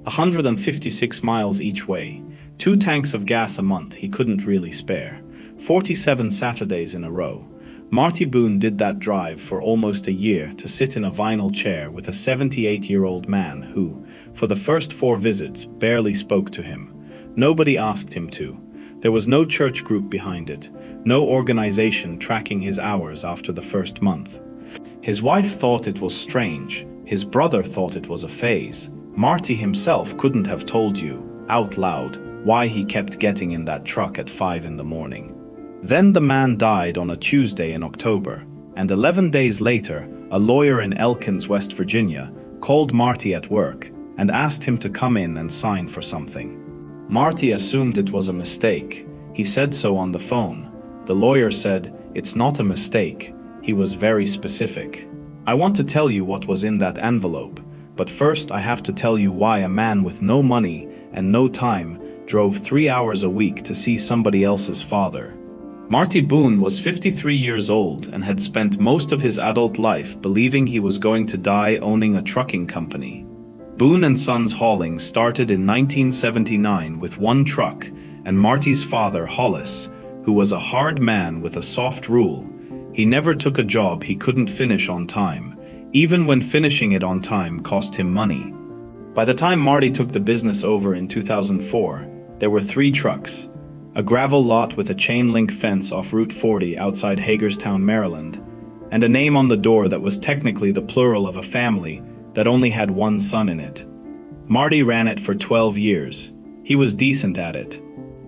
156 miles each way, 2 tanks of gas a month he couldn't really spare, 47 Saturdays in a row. Marty Boone did that drive for almost a year to sit in a vinyl chair with a 78-year-old man who, for the first 4 visits, barely spoke to him. Nobody asked him to. There was no church group behind it, no organization tracking his hours after the first month. His wife thought it was strange. His brother thought it was a phase. Marty himself couldn't have told you, out loud, why he kept getting in that truck at 5 in the morning. Then the man died on a Tuesday in October, and 11 days later, a lawyer in Elkins, West Virginia, called Marty at work and asked him to come in and sign for something. Marty assumed it was a mistake. He said so on the phone. The lawyer said, "It's not a mistake." He was very specific. "I want to tell you what was in that envelope, but first I have to tell you why a man with no money and no time drove 3 hours a week to see somebody else's father." Marty Boone was 53 years old and had spent most of his adult life believing he was going to die owning a trucking company. Boone and Sons Hauling started in 1979 with 1 truck, and Marty's father, Hollis, who was a hard man with a soft rule, he never took a job he couldn't finish on time, even when finishing it on time cost him money. By the time Marty took the business over in 2004, there were 3 trucks, a gravel lot with a chain-link fence off Route 40 outside Hagerstown, Maryland, and a name on the door that was technically the plural of a family that only had 1 son in it. Marty ran it for 12 years. He was decent at it.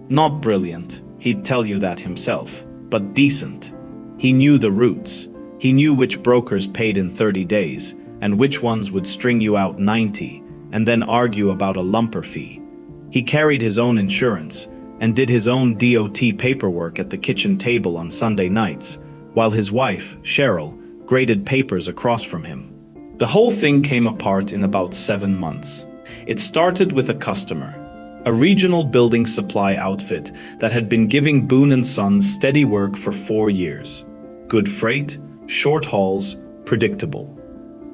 Not brilliant, he'd tell you that himself, but decent. He knew the routes. He knew which brokers paid in 30 days, and which ones would string you out 90, and then argue about a lumper fee. He carried his own insurance, and did his own DOT paperwork at the kitchen table on Sunday nights, while his wife, Cheryl, graded papers across from him. The whole thing came apart in about 7 months. It started with a customer, a regional building supply outfit that had been giving Boone and Sons steady work for 4 years. Good freight, short hauls, predictable.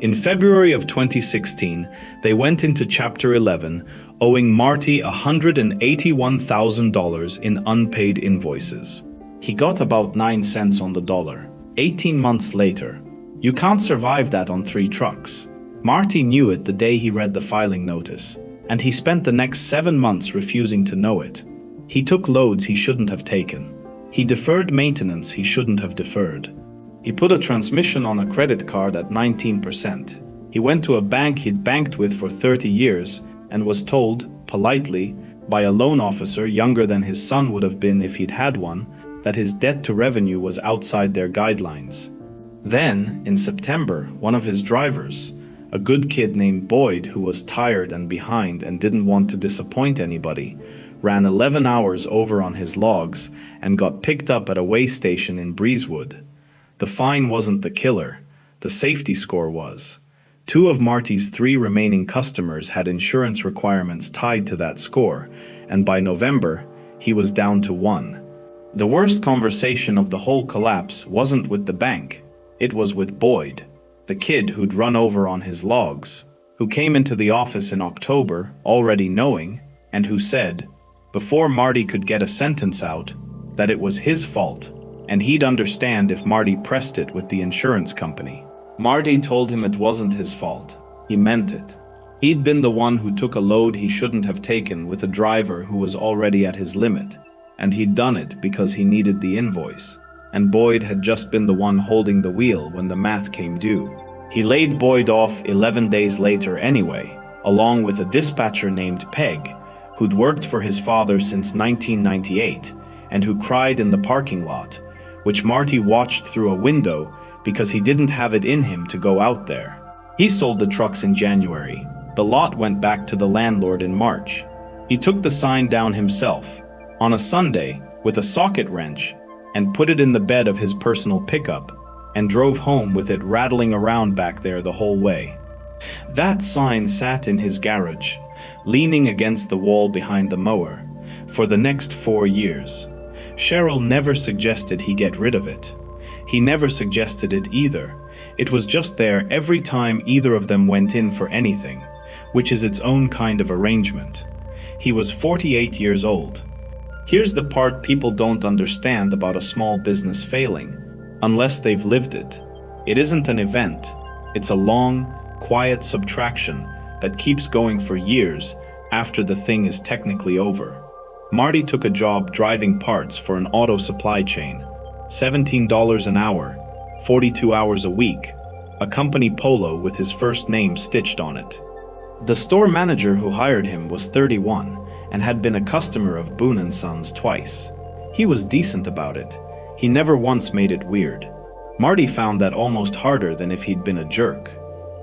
In February of 2016, they went into Chapter 11, owing Marty $181,000 in unpaid invoices. He got about 9 cents on the dollar. 18 months later. You can't survive that on 3 trucks. Marty knew it the day he read the filing notice, and he spent the next 7 months refusing to know it. He took loads he shouldn't have taken. He deferred maintenance he shouldn't have deferred. He put a transmission on a credit card at 19%. He went to a bank he'd banked with for 30 years and was told, politely, by a loan officer younger than his son would have been if he'd had one, that his debt to revenue was outside their guidelines. Then, in September, one of his drivers, a good kid named Boyd who was tired and behind and didn't want to disappoint anybody, ran 11 hours over on his logs and got picked up at a weigh station in Breezewood. The fine wasn't the killer, the safety score was. 2 of Marty's 3 remaining customers had insurance requirements tied to that score, and by November, he was down to 1. The worst conversation of the whole collapse wasn't with the bank. It was with Boyd, the kid who'd run over on his logs, who came into the office in October, already knowing, and who said, before Marty could get a sentence out, that it was his fault, and he'd understand if Marty pressed it with the insurance company. Marty told him it wasn't his fault. He meant it. He'd been the one who took a load he shouldn't have taken with a driver who was already at his limit, and he'd done it because he needed the invoice. And Boyd had just been the one holding the wheel when the math came due. He laid Boyd off 11 days later anyway, along with a dispatcher named Peg, who'd worked for his father since 1998, and who cried in the parking lot, which Marty watched through a window because he didn't have it in him to go out there. He sold the trucks in January. The lot went back to the landlord in March. He took the sign down himself, on a Sunday, with a socket wrench, and put it in the bed of his personal pickup, and drove home with it rattling around back there the whole way. That sign sat in his garage, leaning against the wall behind the mower, for the next 4 years. Cheryl never suggested he get rid of it. He never suggested it either. It was just there every time either of them went in for anything, which is its own kind of arrangement. He was 48 years old. Here's the part people don't understand about a small business failing, unless they've lived it. It isn't an event. It's a long, quiet subtraction that keeps going for years after the thing is technically over. Marty took a job driving parts for an auto supply chain. $17 an hour, 42 hours a week, a company polo with his first name stitched on it. The store manager who hired him was 31 and had been a customer of Boone & Sons twice. He was decent about it. He never once made it weird. Marty found that almost harder than if he'd been a jerk.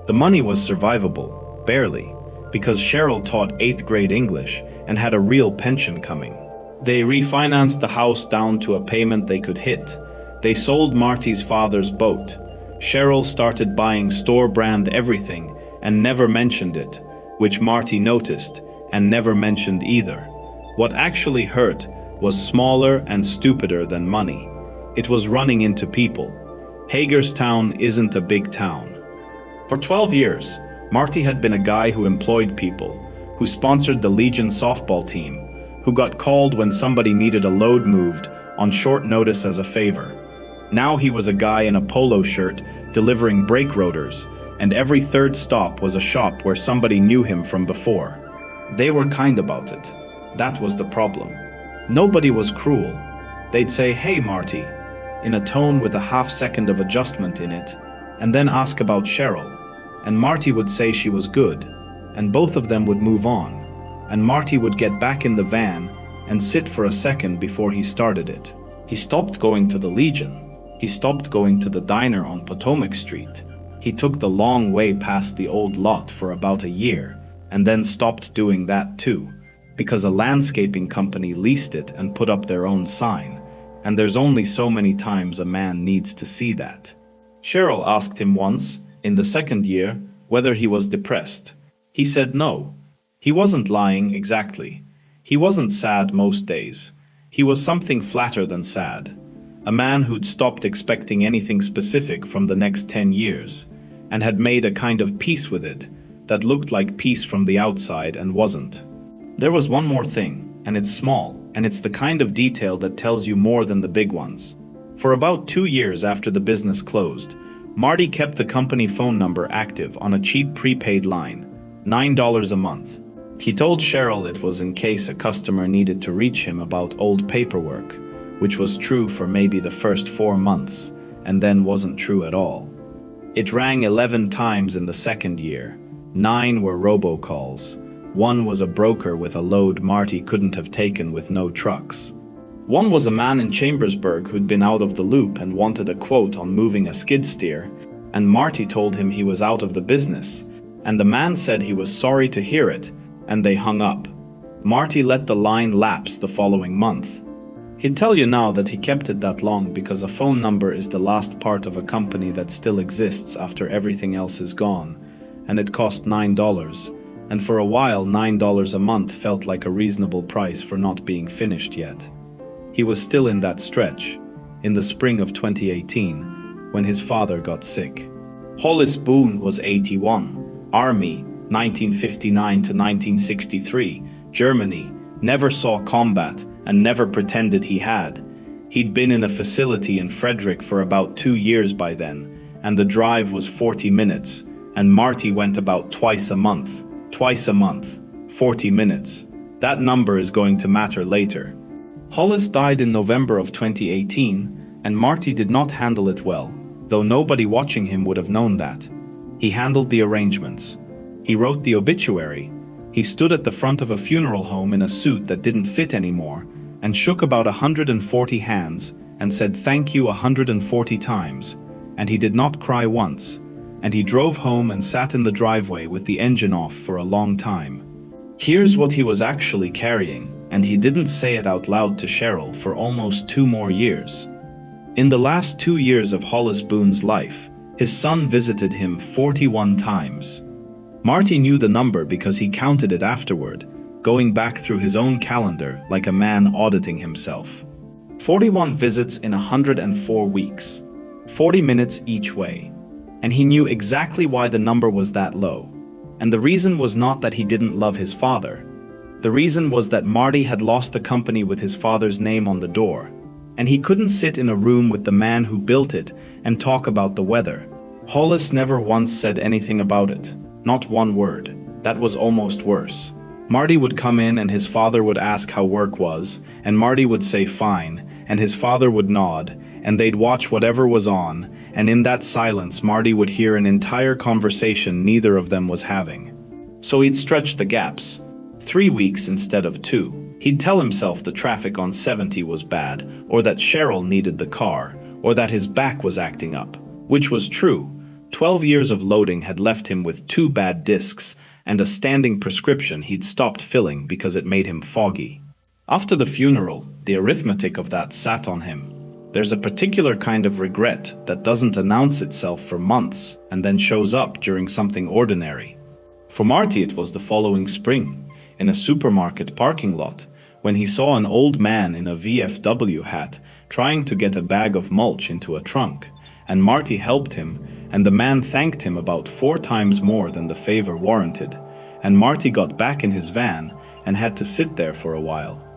The money was survivable, barely, because Cheryl taught 8th grade English and had a real pension coming. They refinanced the house down to a payment they could hit. They sold Marty's father's boat. Cheryl started buying store-brand everything and never mentioned it, which Marty noticed and never mentioned either. What actually hurt was smaller and stupider than money. It was running into people. Hagerstown isn't a big town. For 12 years, Marty had been a guy who employed people, who sponsored the Legion softball team, who got called when somebody needed a load moved on short notice as a favor. Now he was a guy in a polo shirt delivering brake rotors, and every third stop was a shop where somebody knew him from before. They were kind about it. That was the problem. Nobody was cruel. They'd say, "Hey, Marty," in a tone with a half-second of adjustment in it, and then ask about Cheryl. And Marty would say she was good, and both of them would move on, and Marty would get back in the van and sit for a second before he started it. He stopped going to the Legion. He stopped going to the diner on Potomac Street. He took the long way past the old lot for about a year, and then stopped doing that too, because a landscaping company leased it and put up their own sign, and there's only so many times a man needs to see that. Cheryl asked him once, in the second year, whether he was depressed. He said no. He wasn't lying exactly. He wasn't sad most days. He was something flatter than sad. A man who'd stopped expecting anything specific from the next 10 years, and had made a kind of peace with it that looked like peace from the outside and wasn't. There was one more thing, and it's small, and it's the kind of detail that tells you more than the big ones. For about 2 years after the business closed, Marty kept the company phone number active on a cheap prepaid line, $9 a month. He told Cheryl it was in case a customer needed to reach him about old paperwork, which was true for maybe the first 4 months, and then wasn't true at all. It rang 11 times in the second year. 9 were robocalls. 1 was a broker with a load Marty couldn't have taken with no trucks. 1 was a man in Chambersburg who'd been out of the loop and wanted a quote on moving a skid steer, and Marty told him he was out of the business, and the man said he was sorry to hear it, and they hung up. Marty let the line lapse the following month. He'd tell you now that he kept it that long because a phone number is the last part of a company that still exists after everything else is gone, and it cost $9, and for a while $9 a month felt like a reasonable price for not being finished yet. He was still in that stretch, in the spring of 2018, when his father got sick. Hollis Boone was 81, Army, 1959 to 1963, Germany, never saw combat and never pretended he had. He'd been in a facility in Frederick for about 2 years by then, and the drive was 40 minutes, and Marty went about twice a month, 40 minutes. That number is going to matter later. Hollis died in November of 2018, and Marty did not handle it well, though nobody watching him would have known that. He handled the arrangements. He wrote the obituary. He stood at the front of a funeral home in a suit that didn't fit anymore, and shook about 140 hands, and said thank you 140 times, and he did not cry once, and he drove home and sat in the driveway with the engine off for a long time. Here's what he was actually carrying, and he didn't say it out loud to Cheryl for almost 2 more years. In the last 2 years of Hollis Boone's life, his son visited him 41 times. Marty knew the number because he counted it afterward, going back through his own calendar like a man auditing himself. 41 visits in 104 weeks, 40 minutes each way. And he knew exactly why the number was that low. And the reason was not that he didn't love his father. The reason was that Marty had lost the company with his father's name on the door, and he couldn't sit in a room with the man who built it and talk about the weather. Hollis never once said anything about it, not one word. That was almost worse. Marty would come in and his father would ask how work was, and Marty would say fine, and his father would nod, and they'd watch whatever was on, and in that silence Marty would hear an entire conversation neither of them was having. So he'd stretch the gaps. 3 weeks instead of 2. He'd tell himself the traffic on 70 was bad, or that Cheryl needed the car, or that his back was acting up. Which was true. 12 years of loading had left him with 2 bad discs, and a standing prescription he'd stopped filling because it made him foggy. After the funeral, the arithmetic of that sat on him. There's a particular kind of regret that doesn't announce itself for months and then shows up during something ordinary. For Marty it was the following spring, in a supermarket parking lot, when he saw an old man in a VFW hat trying to get a bag of mulch into a trunk, and Marty helped him, and the man thanked him about 4 times more than the favor warranted, and Marty got back in his van and had to sit there for a while.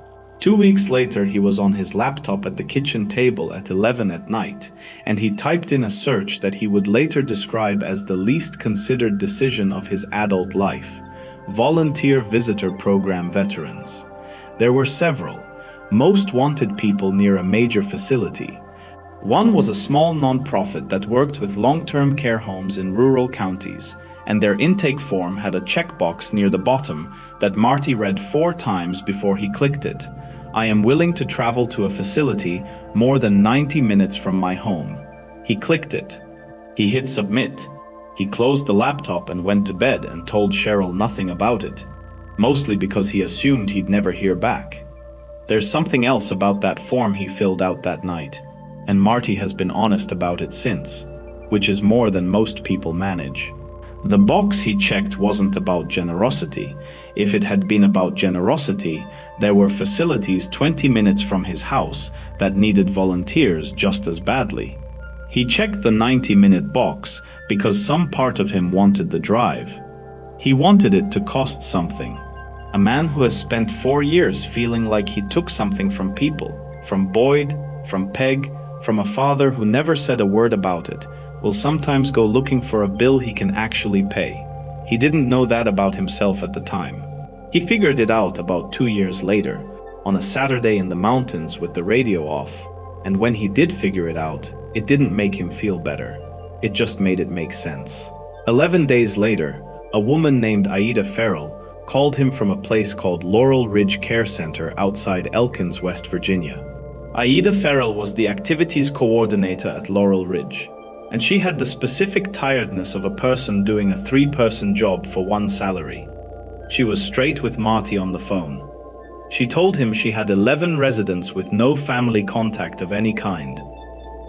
2 weeks later he was on his laptop at the kitchen table at 11 at night, and he typed in a search that he would later describe as the least considered decision of his adult life: Volunteer Visitor Program Veterans. There were several, most wanted people near a major facility. One was a small non-profit that worked with long-term care homes in rural counties, and their intake form had a checkbox near the bottom that Marty read 4 times before he clicked it. I am willing to travel to a facility more than 90 minutes from my home. He clicked it. He hit submit. He closed the laptop and went to bed and told Cheryl nothing about it, mostly because he assumed he'd never hear back. There's something else about that form he filled out that night, and Marty has been honest about it since, which is more than most people manage. The box he checked wasn't about generosity. If it had been about generosity, there were facilities 20 minutes from his house that needed volunteers just as badly. He checked the 90-minute box because some part of him wanted the drive. He wanted it to cost something. A man who has spent 4 years feeling like he took something from people, from Boyd, from Peg, from a father who never said a word about it, will sometimes go looking for a bill he can actually pay. He didn't know that about himself at the time. He figured it out about 2 years later, on a Saturday in the mountains with the radio off, and when he did figure it out, it didn't make him feel better. It just made it make sense. 11 days later, a woman named Aida Farrell called him from a place called Laurel Ridge Care Center outside Elkins, West Virginia. Aida Farrell was the activities coordinator at Laurel Ridge, and she had the specific tiredness of a person doing a 3-person job for 1 salary. She was straight with Marty on the phone. She told him she had 11 residents with no family contact of any kind.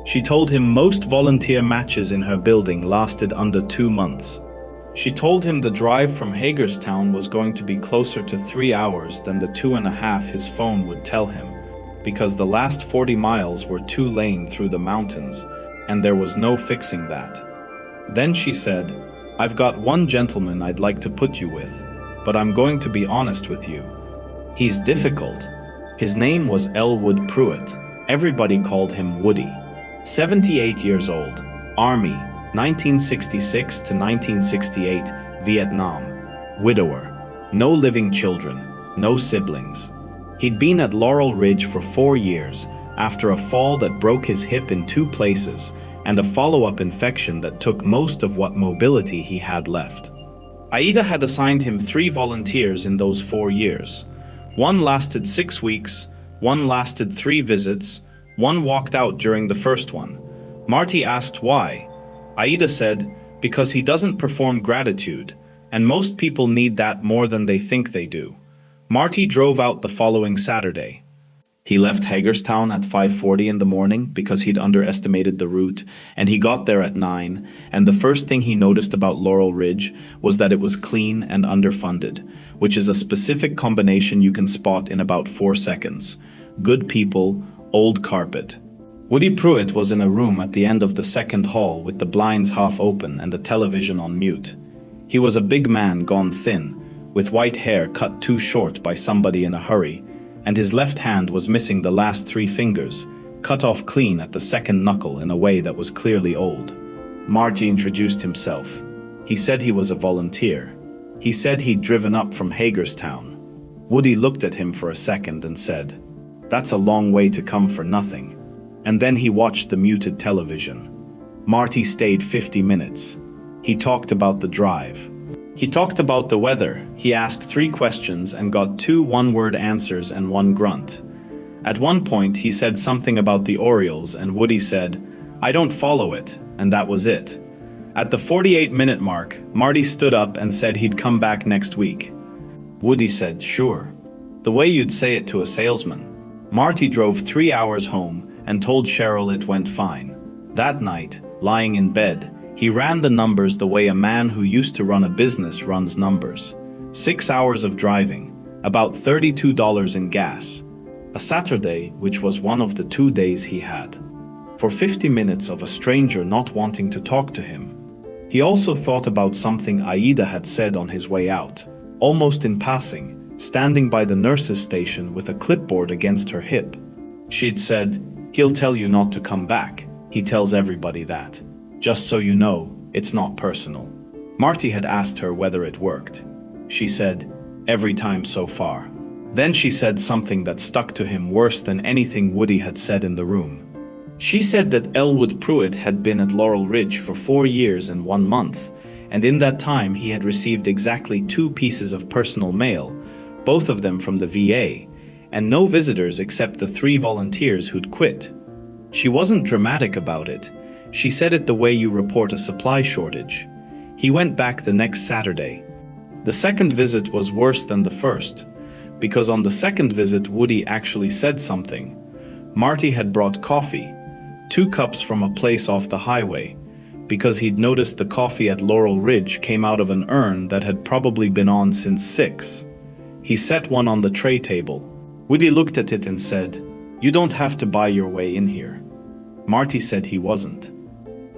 She told him most volunteer matches in her building lasted under 2 months. She told him the drive from Hagerstown was going to be closer to 3 hours than the 2.5 his phone would tell him, because the last 40 miles were 2-lane through the mountains, and there was no fixing that. Then she said, "I've got one gentleman I'd like to put you with, but I'm going to be honest with you. He's difficult." His name was Elwood Pruitt. Everybody called him Woody. 78 years old, Army, 1966 to 1968, Vietnam. Widower. No living children, no siblings. He'd been at Laurel Ridge for 4 years, after a fall that broke his hip in 2 places, and a follow-up infection that took most of what mobility he had left. Aida had assigned him 3 volunteers in those 4 years. 1 lasted 6 weeks, 1 lasted 3 visits, 1 walked out during the first one. Marty asked why. Aida said, because he doesn't perform gratitude, and most people need that more than they think they do. Marty drove out the following Saturday. He left Hagerstown at 5:40 in the morning because he'd underestimated the route, and he got there at 9, and the first thing he noticed about Laurel Ridge was that it was clean and underfunded, which is a specific combination you can spot in about 4 seconds. Good people, old carpet. Woody Pruitt was in a room at the end of the second hall with the blinds half open and the television on mute. He was a big man gone thin, with white hair cut too short by somebody in a hurry, and his left hand was missing the last 3 fingers, cut off clean at the second knuckle in a way that was clearly old. Marty introduced himself. He said he was a volunteer. He said he'd driven up from Hagerstown. Woody looked at him for a second and said, "That's a long way to come for nothing." And then he watched the muted television. Marty stayed 50 minutes. He talked about the drive. He talked about the weather. He asked 3 questions and got 2 one-word answers and 1 grunt. At one point, he said something about the Orioles, and Woody said, "I don't follow it," and that was it. At the 48-minute mark, Marty stood up and said he'd come back next week. Woody said, "Sure." The way you'd say it to a salesman. Marty drove 3 hours home and told Cheryl it went fine. That night, lying in bed, he ran the numbers the way a man who used to run a business runs numbers. 6 hours of driving, about $32 in gas. A Saturday, which was one of the 2 days he had. For 50 minutes of a stranger not wanting to talk to him. He also thought about something Aida had said on his way out, almost in passing, standing by the nurse's station with a clipboard against her hip. She'd said, "He'll tell you not to come back. He tells everybody that. Just so you know, it's not personal." Marty had asked her whether it worked. She said, "Every time so far." Then she said something that stuck to him worse than anything Woody had said in the room. She said that Elwood Pruitt had been at Laurel Ridge for 4 years and 1 month, and in that time he had received exactly 2 pieces of personal mail, both of them from the VA, and no visitors except the 3 volunteers who'd quit. She wasn't dramatic about it. She said it the way you report a supply shortage. He went back the next Saturday. The second visit was worse than the first, because on the second visit Woody actually said something. Marty had brought coffee, 2 cups from a place off the highway, because he'd noticed the coffee at Laurel Ridge came out of an urn that had probably been on since 6. He set one on the tray table. Woody looked at it and said, "You don't have to buy your way in here." Marty said he wasn't.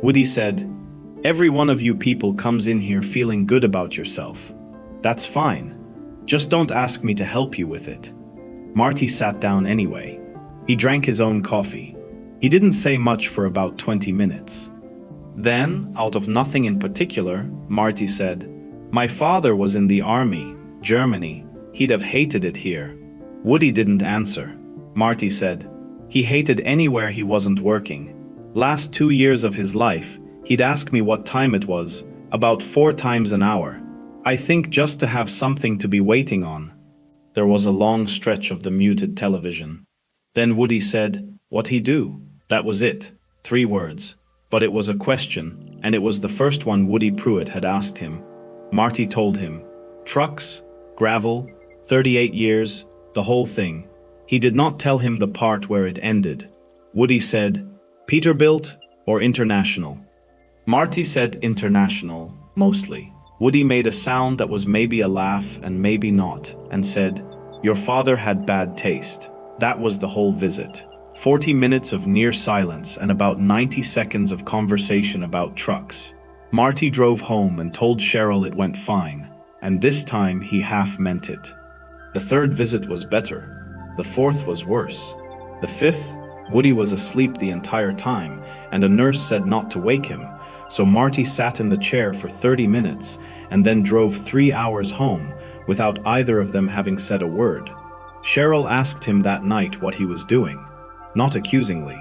Woody said, "Every one of you people comes in here feeling good about yourself. That's fine. Just don't ask me to help you with it." Marty sat down anyway. He drank his own coffee. He didn't say much for about 20 minutes. Then, out of nothing in particular, Marty said, "My father was in the army, Germany. He'd have hated it here." Woody didn't answer. Marty said, "He hated anywhere he wasn't working. Last 2 years of his life, he'd ask me what time it was, about 4 times an hour. I think just to have something to be waiting on." There was a long stretch of the muted television. Then Woody said, "What'd he do?" That was it. 3 words. But it was a question, and it was the first one Woody Pruitt had asked him. Marty told him. Trucks, gravel, 38 years, the whole thing. He did not tell him the part where it ended. Woody said, "Peterbilt or International?" Marty said International, mostly. Woody made a sound that was maybe a laugh and maybe not, and said, "Your father had bad taste." That was the whole visit. 40 minutes of near silence and about 90 seconds of conversation about trucks. Marty drove home and told Cheryl it went fine, and this time he half meant it. The third visit was better. The fourth was worse. The fifth, Woody was asleep the entire time, and a nurse said not to wake him, so Marty sat in the chair for 30 minutes and then drove 3 hours home without either of them having said a word. Cheryl asked him that night what he was doing, not accusingly.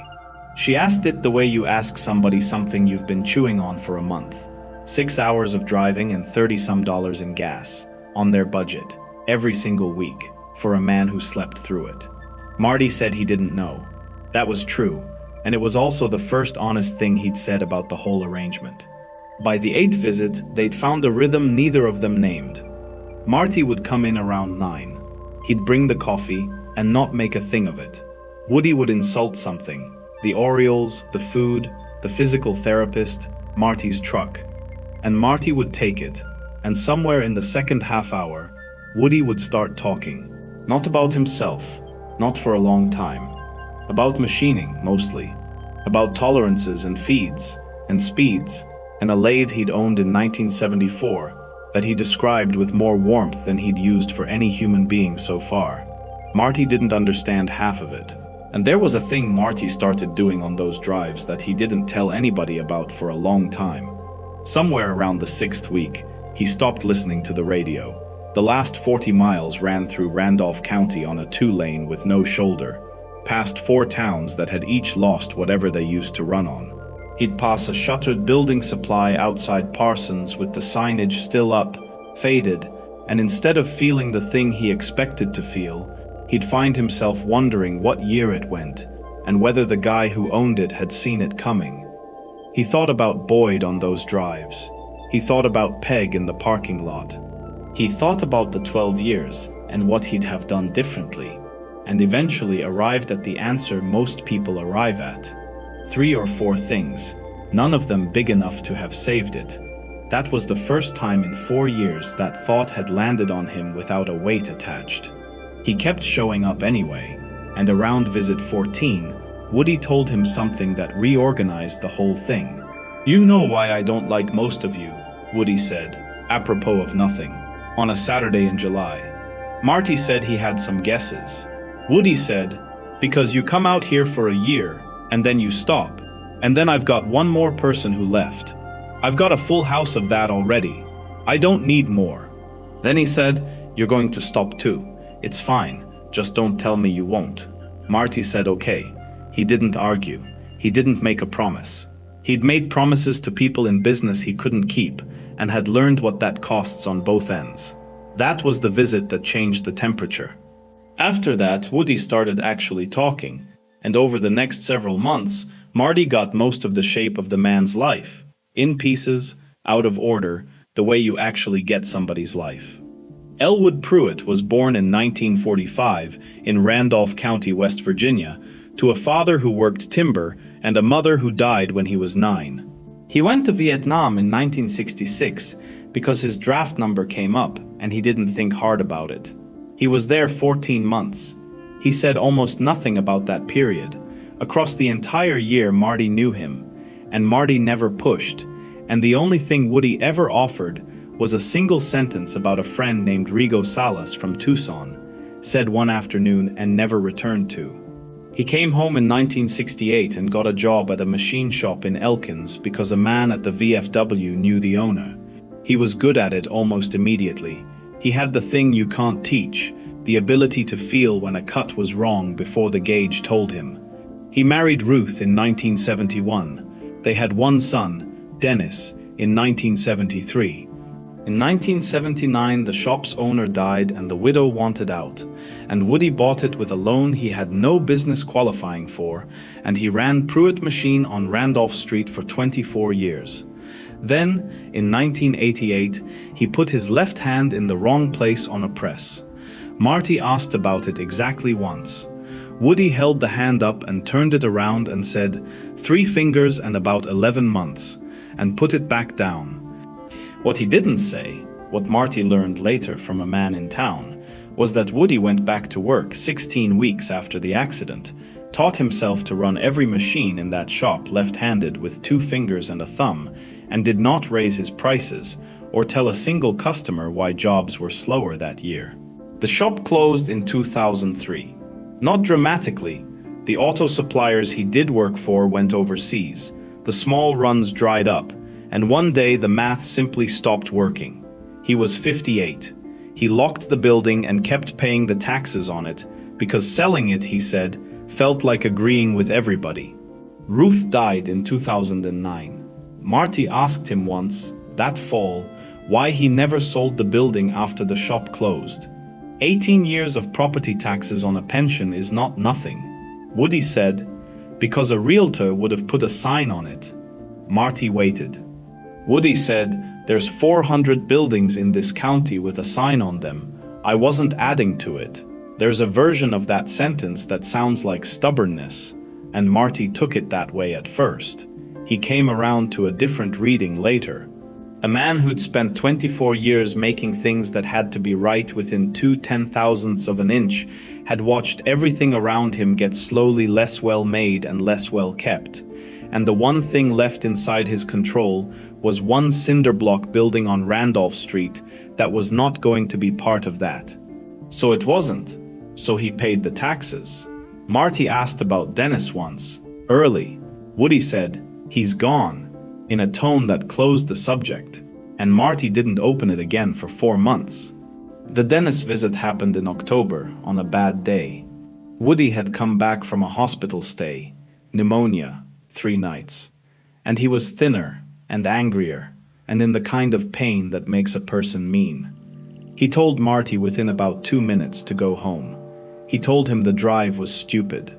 She asked it the way you ask somebody something you've been chewing on for a month. 6 hours of driving and $30-some in gas, on their budget, every single week, for a man who slept through it. Marty said he didn't know. That was true, and it was also the first honest thing he'd said about the whole arrangement. By the 8th visit, they'd found a rhythm neither of them named. Marty would come in around 9. He'd bring the coffee and not make a thing of it. Woody would insult something, the Orioles, the food, the physical therapist, Marty's truck. And Marty would take it, and somewhere in the second half hour, Woody would start talking. Not about himself, not for a long time. About machining, mostly. About tolerances and feeds, and speeds, and a lathe he'd owned in 1974, that he described with more warmth than he'd used for any human being so far. Marty didn't understand half of it. And there was a thing Marty started doing on those drives that he didn't tell anybody about for a long time. Somewhere around the 6th week, he stopped listening to the radio. The last 40 miles ran through Randolph County on a 2-lane with no shoulder, past 4 towns that had each lost whatever they used to run on. He'd pass a shuttered building supply outside Parsons with the signage still up, faded, and instead of feeling the thing he expected to feel, he'd find himself wondering what year it went and whether the guy who owned it had seen it coming. He thought about Boyd on those drives. He thought about Peg in the parking lot. He thought about the 12 years and what he'd have done differently, and eventually arrived at the answer most people arrive at. 3 or 4 things, none of them big enough to have saved it. That was the first time in 4 years that thought had landed on him without a weight attached. He kept showing up anyway, and around visit 14, Woody told him something that reorganized the whole thing. "You know why I don't like most of you," Woody said, apropos of nothing, on a Saturday in July. Marty said he had some guesses. Woody said, "Because you come out here for a year, and then you stop, and then I've got one more person who left. I've got a full house of that already. I don't need more." Then he said, "You're going to stop too. It's fine, just don't tell me you won't." Marty said okay. He didn't argue. He didn't make a promise. He'd made promises to people in business he couldn't keep, and had learned what that costs on both ends. That was the visit that changed the temperature. After that, Woody started actually talking, and over the next several months, Marty got most of the shape of the man's life. In pieces, out of order, the way you actually get somebody's life. Elwood Pruitt was born in 1945 in Randolph County, West Virginia, to a father who worked timber and a mother who died when he was 9. He went to Vietnam in 1966 because his draft number came up and he didn't think hard about it. He was there 14 months. He said almost nothing about that period. Across the entire year, Marty knew him, and Marty never pushed, and the only thing Woody ever offered was a single sentence about a friend named Rigo Salas from Tucson, said one afternoon and never returned to. He came home in 1968 and got a job at a machine shop in Elkins because a man at the VFW knew the owner. He was good at it almost immediately. He had the thing you can't teach, the ability to feel when a cut was wrong before the gauge told him. He married Ruth in 1971. They had one son, Dennis, in 1973. In 1979, the shop's owner died and the widow wanted out, and Woody bought it with a loan he had no business qualifying for, and he ran Pruitt Machine on Randolph Street for 24 years. Then, in 1988, he put his left hand in the wrong place on a press. Marty asked about it exactly once. Woody held the hand up and turned it around and said, 3 fingers and about 11 months, and put it back down. What he didn't say, what Marty learned later from a man in town, was that Woody went back to work 16 weeks after the accident, taught himself to run every machine in that shop left-handed with 2 fingers and a thumb, and did not raise his prices or tell a single customer why jobs were slower that year. The shop closed in 2003. Not dramatically. The auto suppliers he did work for went overseas. The small runs dried up, and one day the math simply stopped working. He was 58. He locked the building and kept paying the taxes on it because selling it, he said, felt like agreeing with everybody. Ruth died in 2009. Marty asked him once, that fall, why he never sold the building after the shop closed. 18 years of property taxes on a pension is not nothing. Woody said, because a realtor would have put a sign on it. Marty waited. Woody said, there's 400 buildings in this county with a sign on them. I wasn't adding to it. There's a version of that sentence that sounds like stubbornness, and Marty took it that way at first. He came around to a different reading later. A man who'd spent 24 years making things that had to be right within 2/10,000ths of an inch had watched everything around him get slowly less well made and less well kept, and the one thing left inside his control was one cinder block building on Randolph Street that was not going to be part of that. So it wasn't. So he paid the taxes. Marty asked about Dennis once, early. Woody said, "He's gone," in a tone that closed the subject, and Marty didn't open it again for 4 months. The Dennis visit happened in October, on a bad day. Woody had come back from a hospital stay, pneumonia, 3 nights, and he was thinner and angrier, and in the kind of pain that makes a person mean. He told Marty within about 2 minutes to go home. He told him the drive was stupid.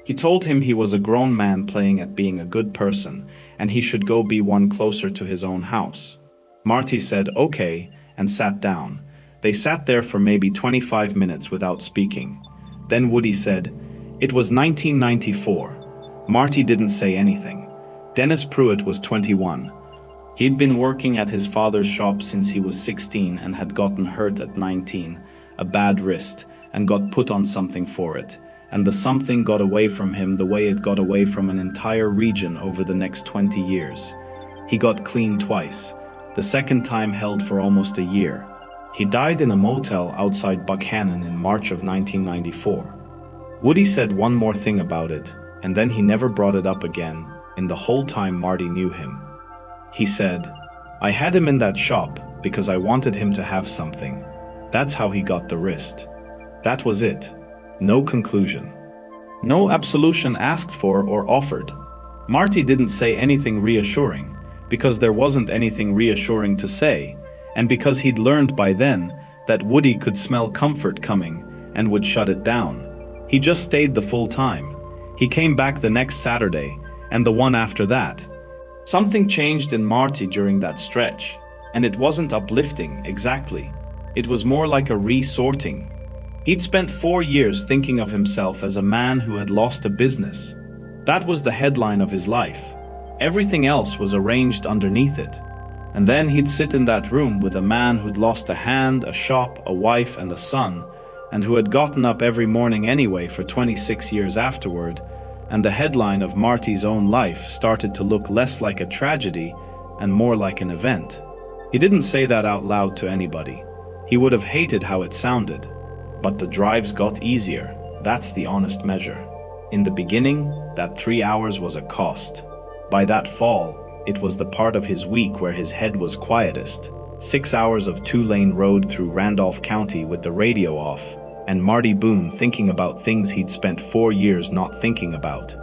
He told him he was a grown man playing at being a good person, and he should go be one closer to his own house. Marty said okay and sat down. They sat there for maybe 25 minutes without speaking. Then Woody said, "It was 1994. Marty didn't say anything. Dennis Pruitt was 21. He'd been working at his father's shop since he was 16 and had gotten hurt at 19, a bad wrist, and got put on something for it. And the something got away from him the way it got away from an entire region over the next 20 years. He got clean twice. The second time held for almost a year. He died in a motel outside Buckhannon in March of 1994. Woody said one more thing about it, and then he never brought it up again in the whole time Marty knew him. He said, "I had him in that shop because I wanted him to have something. That's how he got the wrist." That was it. No conclusion. No absolution asked for or offered. Marty didn't say anything reassuring, because there wasn't anything reassuring to say, and because he'd learned by then that Woody could smell comfort coming and would shut it down. He just stayed the full time. He came back the next Saturday, and the one after that. Something changed in Marty during that stretch, and it wasn't uplifting, exactly. It was more like a re-sorting. He'd spent 4 years thinking of himself as a man who had lost a business. That was the headline of his life. Everything else was arranged underneath it. And then he'd sit in that room with a man who'd lost a hand, a shop, a wife, and a son, and who had gotten up every morning anyway for 26 years afterward, and the headline of Marty's own life started to look less like a tragedy and more like an event. He didn't say that out loud to anybody. He would have hated how it sounded. But the drives got easier. That's the honest measure. In the beginning, that 3 hours was a cost. By that fall, it was the part of his week where his head was quietest. 6 hours of 2-lane road through Randolph County with the radio off, and Marty Boone thinking about things he'd spent 4 years not thinking about.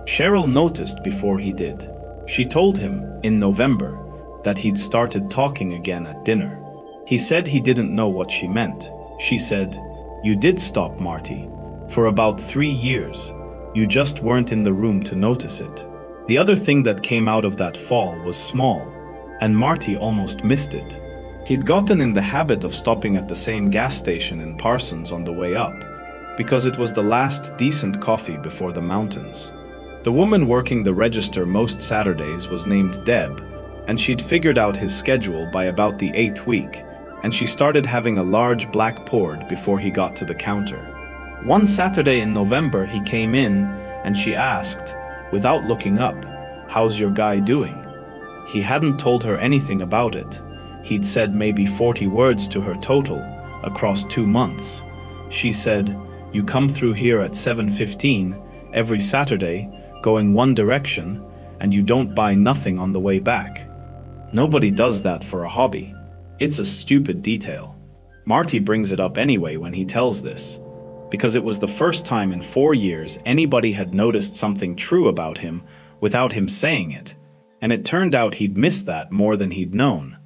Cheryl noticed before he did. She told him, in November, that he'd started talking again at dinner. He said he didn't know what she meant. She said, "You did stop, Marty. For about 3 years. You just weren't in the room to notice it." The other thing that came out of that fall was small, and Marty almost missed it. He'd gotten in the habit of stopping at the same gas station in Parsons on the way up, because it was the last decent coffee before the mountains. The woman working the register most Saturdays was named Deb, and she'd figured out his schedule by about the 8th week, and she started having a large black port before he got to the counter. One Saturday in November he came in, and she asked, without looking up, "How's your guy doing?" He hadn't told her anything about it. He'd said maybe 40 words to her total, across 2 months. She said, "You come through here at 7:15, every Saturday, going one direction, and you don't buy nothing on the way back." Nobody does that for a hobby. It's a stupid detail. Marty brings it up anyway when he tells this, because it was the first time in 4 years anybody had noticed something true about him without him saying it, and it turned out he'd missed that more than he'd known.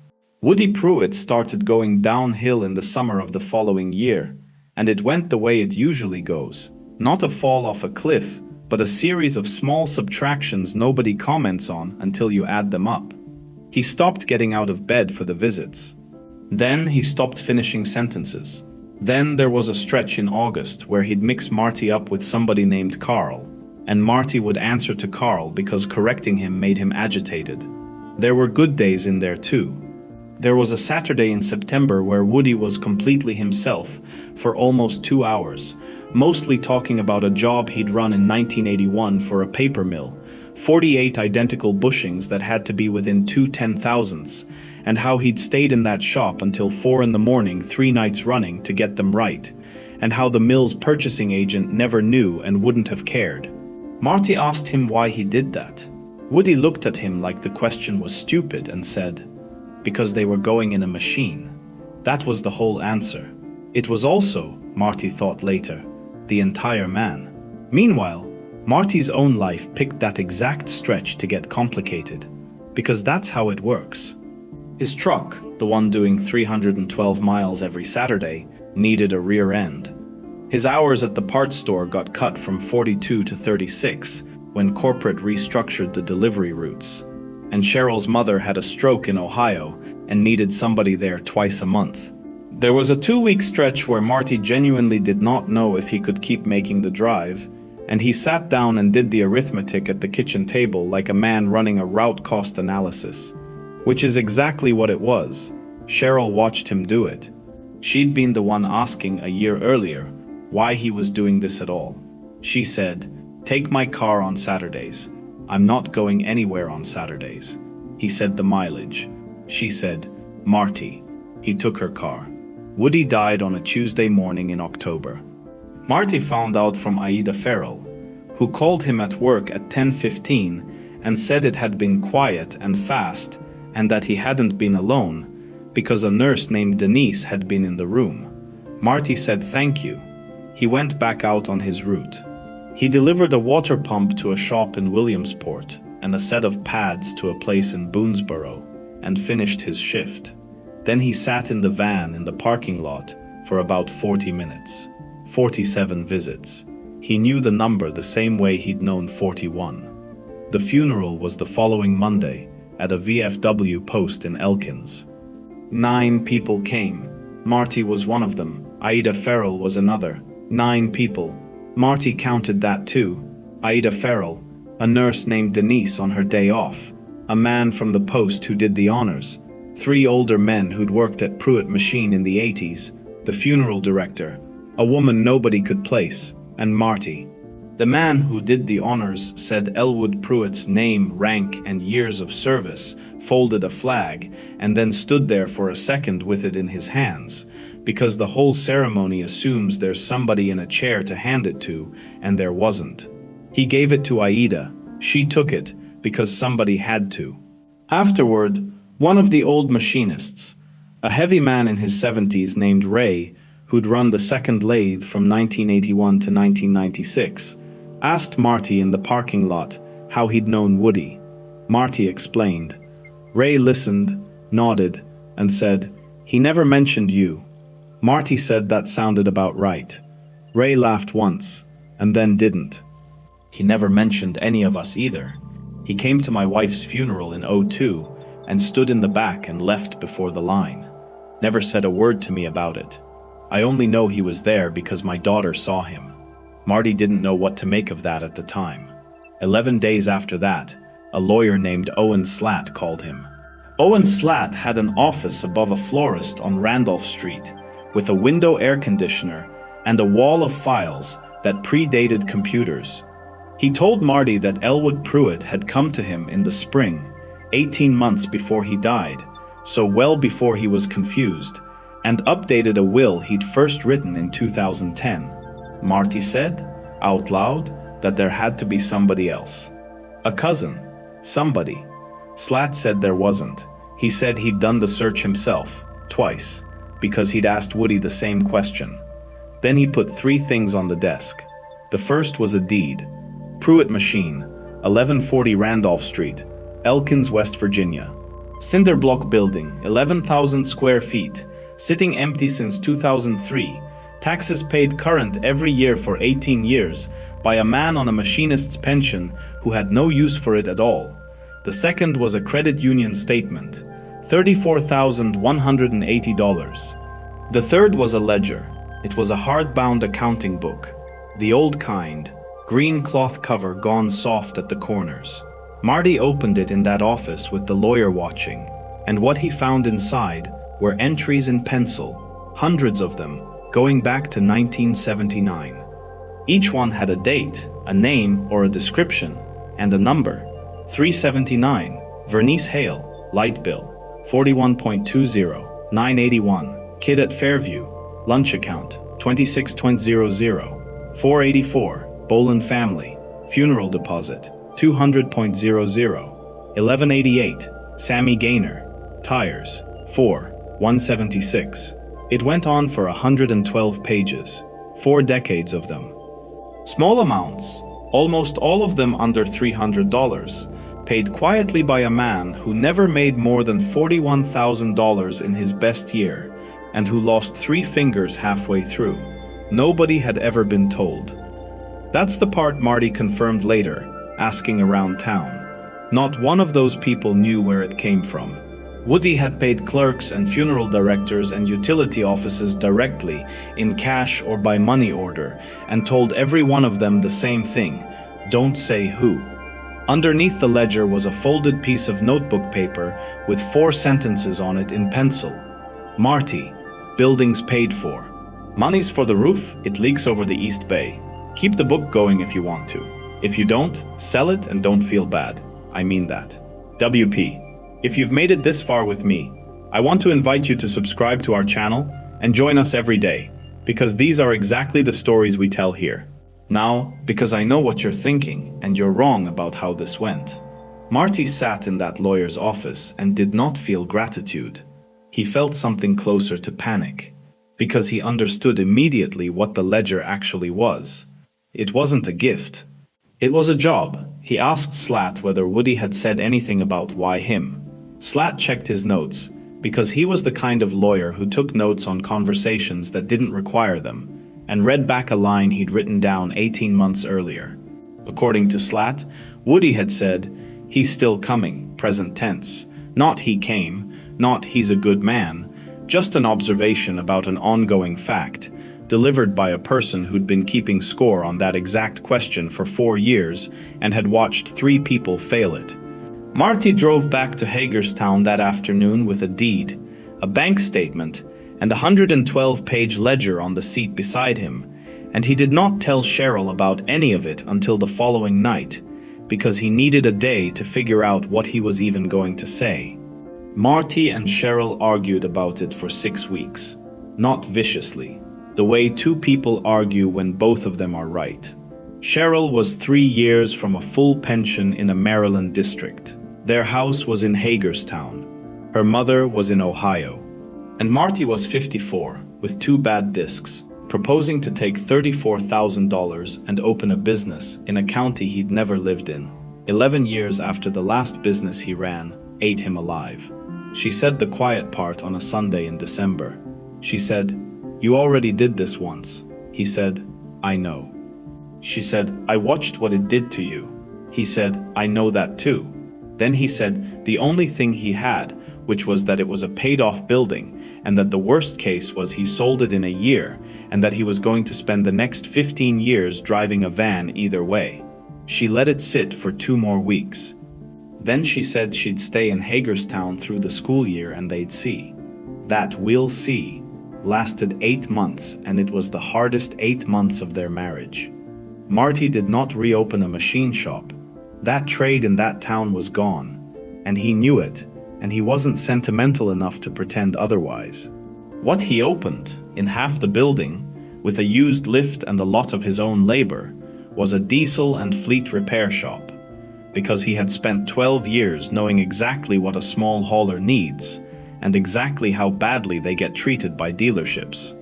Woody Pruitt started going downhill in the summer of the following year, and it went the way it usually goes. Not a fall off a cliff, but a series of small subtractions nobody comments on until you add them up. He stopped getting out of bed for the visits. Then he stopped finishing sentences. Then there was a stretch in August where he'd mix Marty up with somebody named Carl, and Marty would answer to Carl because correcting him made him agitated. There were good days in there too. There was a Saturday in September where Woody was completely himself for almost 2 hours, mostly talking about a job he'd run in 1981 for a paper mill, 48 identical bushings that had to be within 2/10,000ths, and how he'd stayed in that shop until 4 in the morning 3 nights running to get them right, and how the mill's purchasing agent never knew and wouldn't have cared. Marty asked him why he did that. Woody looked at him like the question was stupid and said, "Because they were going in a machine." That was the whole answer. It was also, Marty thought later, the entire man. Meanwhile, Marty's own life picked that exact stretch to get complicated, because that's how it works. His truck, the one doing 312 miles every Saturday, needed a rear end. His hours at the parts store got cut from 42 to 36 when corporate restructured the delivery routes. And Cheryl's mother had a stroke in Ohio and needed somebody there twice a month. There was a 2-week stretch where Marty genuinely did not know if he could keep making the drive, and he sat down and did the arithmetic at the kitchen table like a man running a route cost analysis. Which is exactly what it was. Cheryl watched him do it. She'd been the one asking a year earlier why he was doing this at all. She said, "Take my car on Saturdays. I'm not going anywhere on Saturdays." He said the mileage. She said, "Marty." He took her car. Woody died on a Tuesday morning in October. Marty found out from Aida Farrell, who called him at work at 10:15 and said it had been quiet and fast and that he hadn't been alone because a nurse named Denise had been in the room. Marty said thank you. He went back out on his route. He delivered a water pump to a shop in Williamsport and a set of pads to a place in Boonesboro and finished his shift. Then he sat in the van in the parking lot for about 40 minutes. 47 visits. He knew the number the same way he'd known 41. The funeral was the following Monday at a VFW post in Elkins. 9 people came. Marty was one of them. Aida Farrell was another. 9 people. Marty counted that too. Aida Farrell, a nurse named Denise on her day off, a man from the post who did the honors, 3 older men who'd worked at Pruitt Machine in the 80s, the funeral director, a woman nobody could place, and Marty. The man who did the honors said Elwood Pruitt's name, rank, and years of service, folded a flag, and then stood there for a second with it in his hands, because the whole ceremony assumes there's somebody in a chair to hand it to, and there wasn't. He gave it to Aida. She took it, because somebody had to. Afterward, one of the old machinists, a heavy man in his 70s named Ray, who'd run the second lathe from 1981 to 1996, asked Marty in the parking lot how he'd known Woody. Marty explained. Ray listened, nodded, and said, "He never mentioned you." Marty said that sounded about right. Ray laughed once, and then didn't. "He never mentioned any of us either. He came to my wife's funeral in '02 and stood in the back and left before the line. Never said a word to me about it. I only know he was there because my daughter saw him." Marty didn't know what to make of that at the time. 11 days after that, a lawyer named Owen Slatt called him. Owen Slatt had an office above a florist on Randolph Street, with a window air conditioner and a wall of files that predated computers. He told Marty that Elwood Pruitt had come to him in the spring, 18 months before he died, so well before he was confused, and updated a will he'd first written in 2010. Marty said, out loud, that there had to be somebody else. A cousin. Somebody. Slatt said there wasn't. He said he'd done the search himself, twice, because he'd asked Woody the same question. Then he put 3 things on the desk. The first was a deed. Pruitt Machine, 1140 Randolph Street, Elkins, West Virginia. Cinder block building, 11,000 square feet, sitting empty since 2003. Taxes paid current every year for 18 years by a man on a machinist's pension who had no use for it at all. The second was a credit union statement, $34,180. The third was a ledger. It was a hardbound accounting book, the old kind, green cloth cover gone soft at the corners. Marty opened it in that office with the lawyer watching, and what he found inside were entries in pencil, hundreds of them, going back to 1979. Each one had a date, a name, or a description, and a number, 379, Vernice Hale, light bill, 41.20, 981, kid at Fairview, lunch account, 26.00, 484, Boland family, funeral deposit, 200.00, 1188, Sammy Gaynor, tires, 176. It went on for 112 pages, 4 decades of them. Small amounts, almost all of them under $300, paid quietly by a man who never made more than $41,000 in his best year, and who lost 3 fingers halfway through. Nobody had ever been told. That's the part Marty confirmed later, asking around town. Not one of those people knew where it came from. Woody had paid clerks and funeral directors and utility offices directly, in cash or by money order, and told every one of them the same thing: don't say who. Underneath the ledger was a folded piece of notebook paper with 4 sentences on it in pencil. Marty, buildings paid for. Money's for the roof, it leaks over the East Bay. Keep the book going if you want to. If you don't, sell it and don't feel bad. I mean that. WP. If you've made it this far with me, I want to invite you to subscribe to our channel and join us every day, because these are exactly the stories we tell here. Now, because I know what you're thinking, and you're wrong about how this went. Marty sat in that lawyer's office and did not feel gratitude. He felt something closer to panic, because he understood immediately what the ledger actually was. It wasn't a gift. It was a job. He asked Slat whether Woody had said anything about why him. Slat checked his notes, because he was the kind of lawyer who took notes on conversations that didn't require them, and read back a line he'd written down 18 months earlier. According to Slat, Woody had said, "He's still coming," present tense. Not "he came," not "he's a good man," just an observation about an ongoing fact, delivered by a person who'd been keeping score on that exact question for 4 years and had watched 3 people fail it. Marty drove back to Hagerstown that afternoon with a deed, a bank statement, and a 112-page ledger on the seat beside him, and he did not tell Cheryl about any of it until the following night, because he needed a day to figure out what he was even going to say. Marty and Cheryl argued about it for 6 weeks, not viciously, the way 2 people argue when both of them are right. Cheryl was 3 years from a full pension in a Maryland district. Their house was in Hagerstown. Her mother was in Ohio. And Marty was 54, with 2 bad discs, proposing to take $34,000 and open a business in a county he'd never lived in. 11 years after the last business he ran ate him alive. She said the quiet part on a Sunday in December. She said, "You already did this once." He said, "I know." She said, "I watched what it did to you." He said, "I know that too." Then he said the only thing he had, which was that it was a paid-off building, and that the worst case was he sold it in a year, and that he was going to spend the next 15 years driving a van either way. She let it sit for 2 more weeks. Then she said she'd stay in Hagerstown through the school year and they'd see. That "we'll see" lasted 8 months, and it was the hardest 8 months of their marriage. Marty did not reopen a machine shop. That trade in that town was gone, and he knew it, and he wasn't sentimental enough to pretend otherwise. What he opened, in half the building, with a used lift and a lot of his own labor, was a diesel and fleet repair shop, because he had spent 12 years knowing exactly what a small hauler needs, and exactly how badly they get treated by dealerships.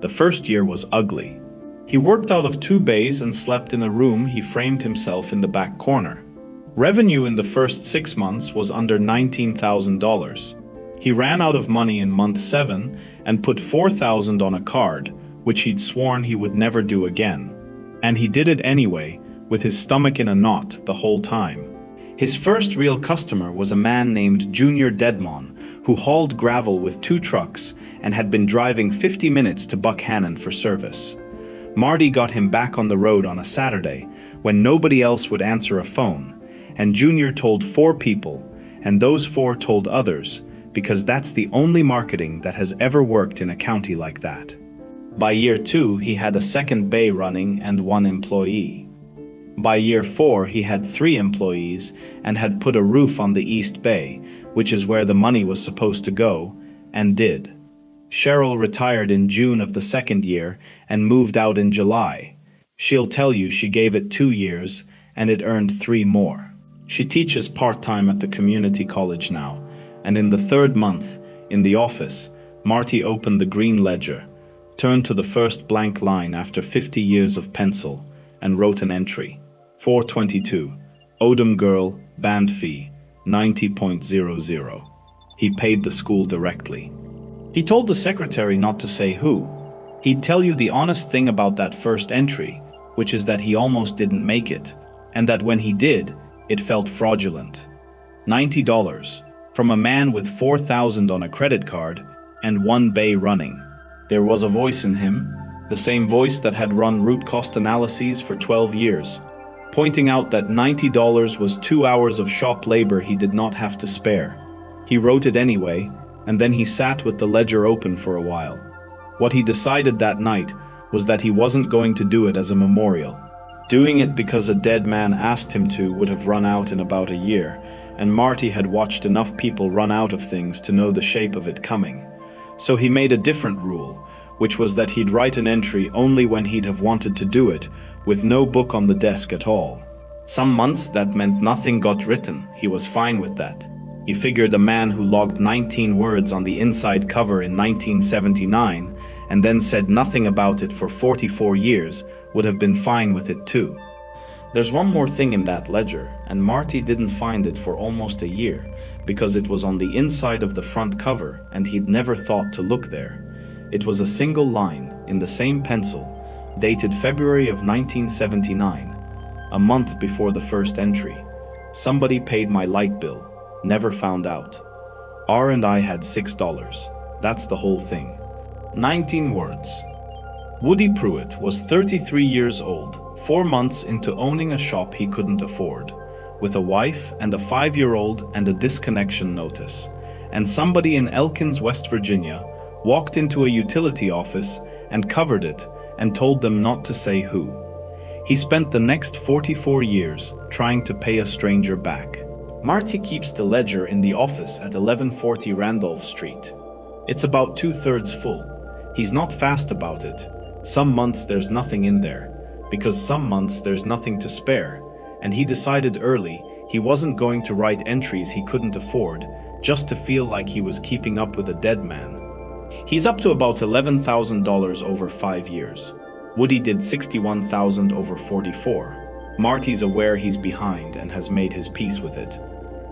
The first year was ugly. He worked out of 2 bays and slept in a room he framed himself in the back corner. Revenue in the first 6 months was under $19,000. He ran out of money in month 7 and put $4,000 on a card, which he'd sworn he would never do again. And he did it anyway, with his stomach in a knot the whole time. His first real customer was a man named Junior Dedmon, who hauled gravel with 2 trucks and had been driving 50 minutes to Buckhannon for service. Marty got him back on the road on a Saturday, when nobody else would answer a phone, and Junior told 4 people, and those 4 told others, because that's the only marketing that has ever worked in a county like that. By year 2, he had a second bay running and 1 employee. By year 4, he had 3 employees and had put a roof on the East Bay, which is where the money was supposed to go, and did. Cheryl retired in June of the second year and moved out in July. She'll tell you she gave it 2 years and it earned 3 more. She teaches part-time at the community college now, and in the 3rd month, in the office, Marty opened the green ledger, turned to the first blank line after 50 years of pencil, and wrote an entry. 422. Odom Girl, band fee, 90.00. He paid the school directly. He told the secretary not to say who. He'd tell you the honest thing about that first entry, which is that he almost didn't make it, and that when he did, it felt fraudulent. $90. From a man with $4,000 on a credit card and 1 bay running. There was a voice in him, the same voice that had run root cost analyses for 12 years, pointing out that $90 was 2 hours of shop labor he did not have to spare. He wrote it anyway, and then he sat with the ledger open for a while. What he decided that night was that he wasn't going to do it as a memorial. Doing it because a dead man asked him to would have run out in about a year, and Marty had watched enough people run out of things to know the shape of it coming. So he made a different rule, which was that he'd write an entry only when he'd have wanted to do it, with no book on the desk at all. Some months that meant nothing got written. He was fine with that. He figured a man who logged 19 words on the inside cover in 1979 and then said nothing about it for 44 years would have been fine with it too. There's one more thing in that ledger, and Marty didn't find it for almost a year because it was on the inside of the front cover and he'd never thought to look there. It was a single line in the same pencil, dated February of 1979, a month before the first entry. Somebody paid my light bill, never found out. R and I had $6. That's the whole thing. 19 words. Woody Pruitt was 33 years old, 4 months into owning a shop he couldn't afford, with a wife and a 5-year-old and a disconnection notice. And somebody in Elkins, West Virginia, walked into a utility office and covered it and told them not to say who. He spent the next 44 years trying to pay a stranger back. Marty keeps the ledger in the office at 1140 Randolph Street. It's about 2/3 full. He's not fast about it. Some months there's nothing in there, because some months there's nothing to spare, and he decided early he wasn't going to write entries he couldn't afford just to feel like he was keeping up with a dead man. He's up to about $11,000 over 5 years. Woody did $61,000 over 44. Marty's aware he's behind and has made his peace with it.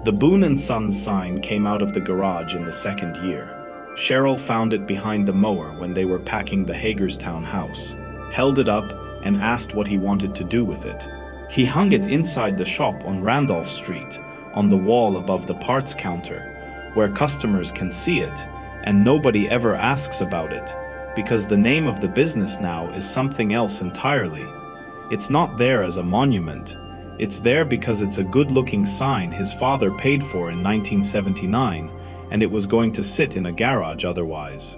The Boone & Sons sign came out of the garage in the 2nd year. Cheryl found it behind the mower when they were packing the Hagerstown house, held it up, and asked what he wanted to do with it. He hung it inside the shop on Randolph Street, on the wall above the parts counter, where customers can see it, and nobody ever asks about it, because the name of the business now is something else entirely. It's not there as a monument. It's there because it's a good-looking sign his father paid for in 1979, and it was going to sit in a garage otherwise.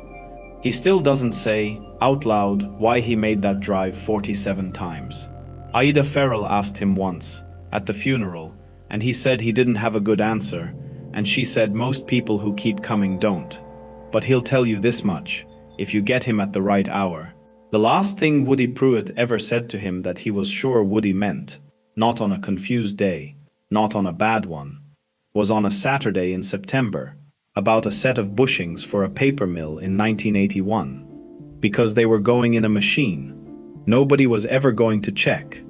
He still doesn't say, out loud, why he made that drive 47 times. Aida Farrell asked him once, at the funeral, and he said he didn't have a good answer, and she said most people who keep coming don't. But he'll tell you this much, if you get him at the right hour. The last thing Woody Pruitt ever said to him that he was sure Woody meant, not on a confused day, not on a bad one, was on a Saturday in September, about a set of bushings for a paper mill in 1981. Because they were going in a machine. Nobody was ever going to check.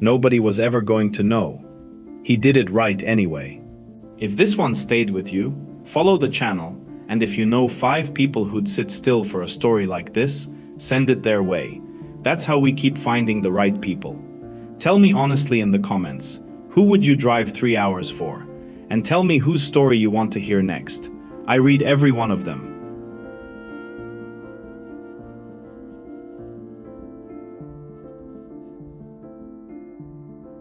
Nobody was ever going to know. He did it right anyway. If this one stayed with you, follow the channel, and if you know 5 people who'd sit still for a story like this, send it their way. That's how we keep finding the right people. Tell me honestly in the comments, who would you drive 3 hours for? And tell me whose story you want to hear next. I read every one of them.